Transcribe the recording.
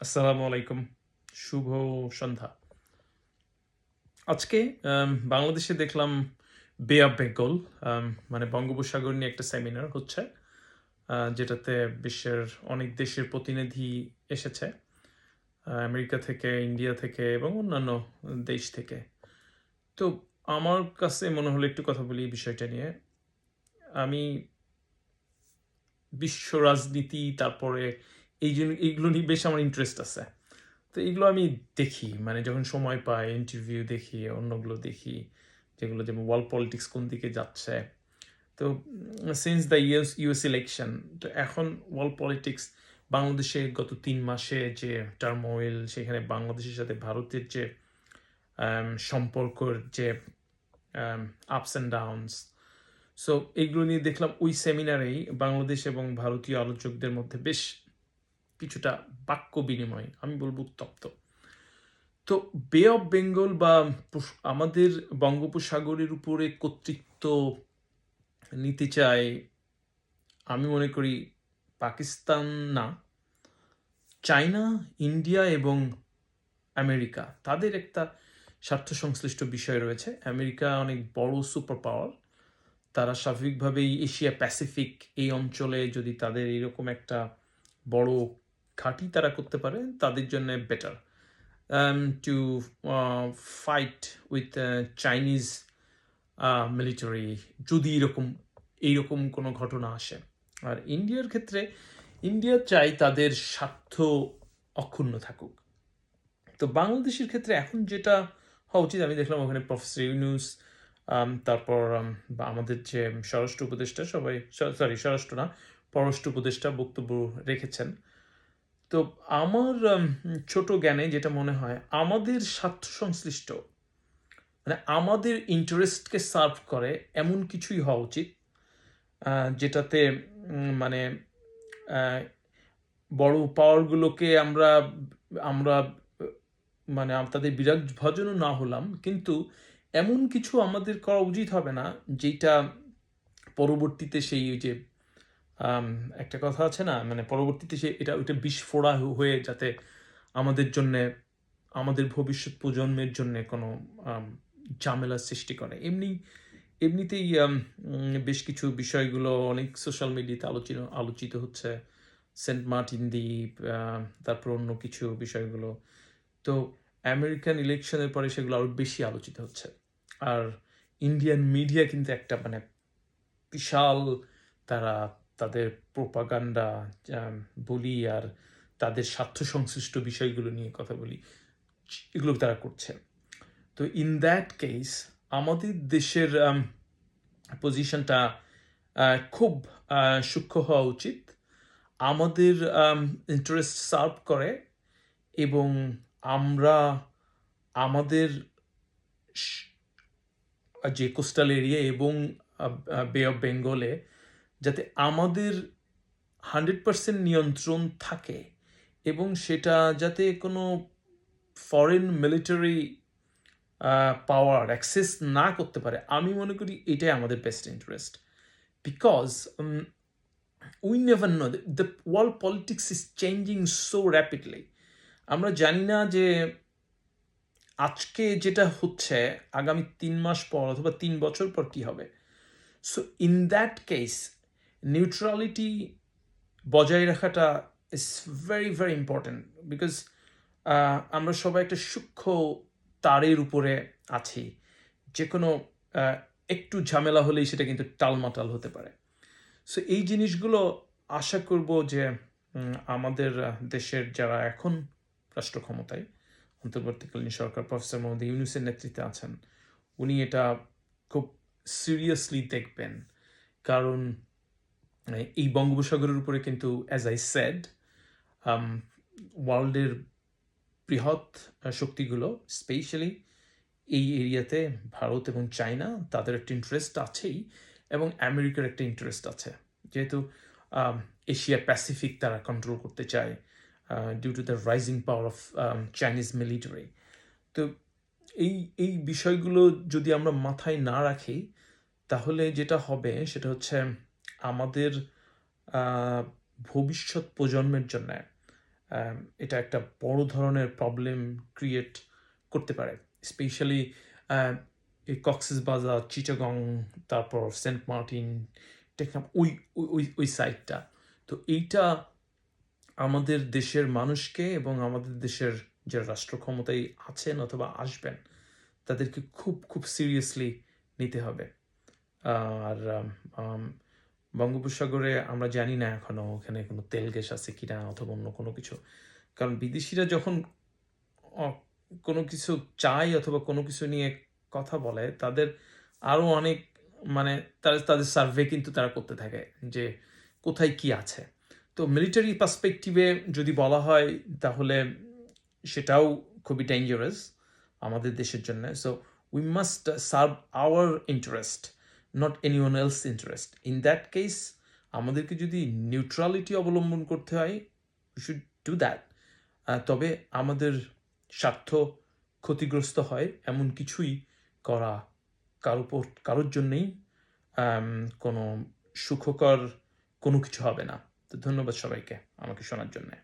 আসসালামু আলাইকুম। শুভ সন্ধ্যা। আজকে বাংলাদেশে দেখলাম বে অফ বেঙ্গল মানে বঙ্গোপসাগর নিয়ে একটা সেমিনার হচ্ছে। যেটাতে বিশ্বের অনেক দেশের প্রতিনিধি এসেছে। আমেরিকা থেকে, ইন্ডিয়া থেকে এবং অন্যান্য দেশ থেকে। তো আমার কাছে মনে হলো একটু কথা বলি এই বিষয়টা নিয়ে। আমি বিশ্ব রাজনীতি তারপরে এইগুলো নিয়ে বেশ আমার ইন্টারেস্ট আছে। তো এগুলো আমি দেখি মানে যখন সময় পাই ইন্টারভিউ দেখি অন্যগুলো দেখি যেগুলো যেমন ওয়ার্ল্ড পলিটিক্স কোন দিকে যাচ্ছে। তো সিন্স দ্য ইউএস ইলেকশন, তো এখন ওয়ার্ল্ড পলিটিক্স বাংলাদেশে গত 3 মাসে যে টার্মোইল, সেখানে বাংলাদেশের সাথে ভারতের যে সম্পর্কর যে আপস অ্যান্ড ডাউনস, সো এইগুলো নিয়ে দেখলাম ওই সেমিনারেই বাংলাদেশ এবং ভারতীয় আলোচকদের মধ্যে বেশ কিছুটা বাক্য বিনিময়, আমি বলবো উত্তপ্ত। তো বে অফ বেঙ্গল বা আমাদের বঙ্গোপসাগরের উপরে কর্তৃত্ব নিতে চায়, আমি মনে করি পাকিস্তান না, চায়না, ইন্ডিয়া এবং আমেরিকা। তাদের একটা স্বার্থ সংশ্লিষ্ট বিষয় রয়েছে। আমেরিকা অনেক বড় সুপার পাওয়ার, তারা স্বাভাবিকভাবেই এশিয়া প্যাসিফিক এই অঞ্চলে যদি তাদের এরকম একটা বড় ঘাঁটি তারা করতে পারে তাদের জন্য better to fight with Chinese military, যদি এইরকম কোনো ঘটনা আসে। আর ইন্ডিয়ার ক্ষেত্রে ইন্ডিয়া চাই তাদের স্বার্থ অক্ষুণ্ণ থাকুক। তো বাংলাদেশের ক্ষেত্রে এখন যেটা হওয়া উচিত, আমি দেখলাম ওখানে প্রফেসর ইউনুস, তারপর বা আমাদের যে স্বরাষ্ট্র উপদেষ্টা, সবাই স্বরাষ্ট্র না, পররাষ্ট্র উপদেষ্টা বক্তব্য রেখেছেন। তো আমার ছোট জ্ঞানে যেটা মনে হয়, আমাদের স্বার্থ সংশ্লিষ্ট মানে আমাদের ইন্টারেস্টকে সার্ভ করে এমন কিছুই হওয়া উচিত, যেটাতে মানে বড় পাওয়ারগুলোকে আমরা আমরা মানে তাদের বিরাগ ভজনও না হলাম, কিন্তু এমন কিছু আমাদের করা উচিত হবে না যেটা পরবর্তীতে সেই যে একটা কথা আছে না, মানে পরবর্তীতে সে ওইটা বিস্ফোরা হয়ে যাতে আমাদের জন্যে, আমাদের ভবিষ্যৎ প্রজন্মের জন্য কোনো ঝামেলার সৃষ্টি করে। এমনিতেই বেশ কিছু বিষয়গুলো অনেক সোশ্যাল মিডিয়াতে আলোচিত হচ্ছে, সেন্ট মার্টিন দ্বীপ, তারপর অন্য কিছু বিষয়গুলো। তো আমেরিকান ইলেকশনের পরে সেগুলো আরও বেশি আলোচিত হচ্ছে। আর ইন্ডিয়ান মিডিয়া কিন্তু একটা মানে বিশাল, তারা তাদের প্রোপাগান্ডা বলি আর তাদের স্বার্থ সংশ্লিষ্ট বিষয়গুলো নিয়ে কথা বলি, এগুলো তারা করছে। তো ইন দ্যাট কেস আমাদের দেশের পজিশনটা খুব সূক্ষ্ম হওয়া উচিত, আমাদের ইন্টারেস্ট সার্ভ করে এবং আমরা আমাদের যে কোস্টাল এরিয়া এবং বে অফ বেঙ্গলে যাতে আমাদের 100% নিয়ন্ত্রণ থাকে এবং সেটা যাতে কোনো ফরেন মিলিটারি পাওয়ার অ্যাক্সেস না করতে পারে, আমি মনে করি এটাই আমাদের best interest. Because we never know, the world politics is changing so rapidly. আমরা জানি না যে আজকে যেটা হচ্ছে আগামী 3 মাস পর অথবা 3 বছর পর কি হবে। So in that case neutrality বজায় রাখাটা is very very important, because আমরা সবাই একটা সূক্ষ্ম তারের উপরে আছি, যে কোনো একটু ঝামেলা হলেই সেটা কিন্তু টালমাটাল হতে পারে। সো এই জিনিসগুলো আশা করব যে আমাদের দেশের যারা এখন রাষ্ট্র ক্ষমতায়, অন্তর্বর্তীকালীন সরকার প্রফেসর মোহাম্মদ ইউনূসের নেতৃত্বে আছেন, উনি এটা খুব সিরিয়াসলি দেখবেন। কারণ এই বঙ্গোপসাগরের উপরে কিন্তু অ্যাজ আই সেড ওয়ার্ল্ডের বৃহৎ শক্তিগুলো, স্পেশালি এই এরিয়াতে ভারত এবং চায়না, তাদের একটা ইন্টারেস্ট আছেই এবং আমেরিকার একটা ইন্টারেস্ট আছে, যেহেতু এশিয়া প্যাসিফিক তারা কন্ট্রোল করতে চায় due to the rising power of Chinese military. তো এই বিষয়গুলো যদি আমরা মাথায় না রাখি, তাহলে যেটা হবে সেটা হচ্ছে আমাদের ভবিষ্যৎ প্রজন্মের জন্য এটা একটা বড় ধরনের প্রবলেম ক্রিয়েট করতে পারে, স্পেশালি এই কক্সেস বাজার, চিটাগং, তারপর সেন্ট মার্টিন, টেকনাফ, ওই ওই ওই ওই সাইডটা। তো এইটা আমাদের দেশের মানুষকে এবং আমাদের দেশের যারা রাষ্ট্র ক্ষমতায় আছেন অথবা আসবেন তাদেরকে খুব খুব সিরিয়াসলি নিতে হবে। আর বঙ্গোপসাগরে আমরা জানি না এখনো ওখানে কোনো তেল গ্যাস আছে কিনা অথবা অন্য কোনো কিছু, কারণ বিদেশিরা যখন কোনো কিছু চায় অথবা কোনো কিছু নিয়ে কথা বলে তাদের আরও অনেক মানে তাদের সার্ভে কিন্তু তারা করতে থাকে যে কোথায় কি আছে। তো মিলিটারি পার্সপেক্টিভে যদি বলা হয় তাহলে সেটাও খুবই ডেঞ্জারাস আমাদের দেশের জন্য। So we must serve hour interest, not anyone else interest. In that case আমাদেরকে যদি নিউট্রালিটি অবলম্বন করতে হয়, উই শুড ডু দ্যাট। তবে আমাদের স্বার্থ ক্ষতিগ্রস্ত হয় এমন কিছুই করা কারোর জন্যেই কোনো সুখকর কোনো কিছু হবে না। তো ধন্যবাদ সবাইকে আমাকে শোনার জন্যে।